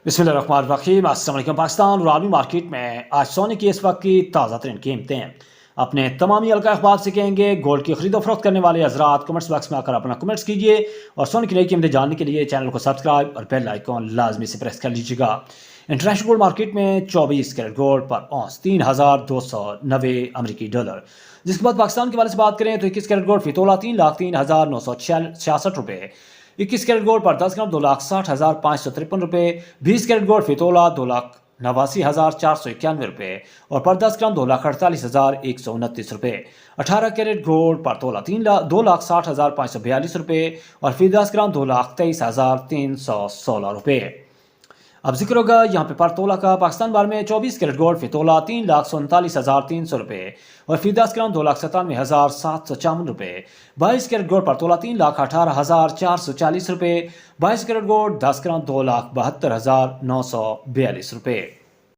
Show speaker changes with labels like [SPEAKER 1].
[SPEAKER 1] बिस्मिल्लाहिर्रहमानिर्रहीम। अस्सलाम वालेकुम। पाकिस्तान और आलमी मार्केट में आज सोने की इस वक्त की ताज़ा तरीन कीमतें अपने तमामी हल्का अखबार से कहेंगे। गोल्ड की खरीदो फरोख्त करने वाले हजरात कमेंट्स बॉक्स में आकर अपना कमेंट्स कीजिए और सोने की नई कीमतें जानने के लिए चैनल को सब्सक्राइब और बेल आइकॉन लाजमी से प्रेस कर लीजिएगा। इंटरनेशनल गोल्ड मार्केट में 24 कैरेट गोल्ड पर औंस 3,290 अमरीकी डॉलर। जिसके बाद पाकिस्तान के वाले से बात करें तो 21 कैरेट गोल्ड फितोला 3,03,966 रुपये, 21 कैरेट गोल्ड पर 10 ग्राम 2,60,553 रुपये, 20 कैरेट गोल्ड फितोला 2,89,491 रुपये और पर 10 ग्राम 2,48,129 रुपये, 18 कैरेट गोल्ड पर तोला 2,60,542 रुपये और फिर 10 ग्राम 2,23,316 रुपये। अब जिक्र होगा यहाँ पे पर तोला का। पाकिस्तान बार में 24 कैरेट गोल्ड फितोला 3,39,300 रुपये और फिर 10 ग्राम 2,97,754 रुपये, 22 कैरेट गोल्ड पर तोला 3,18,440 रुपये, 22 कैरेट गोल्ड 10 ग्राम 2,72,942 रुपये।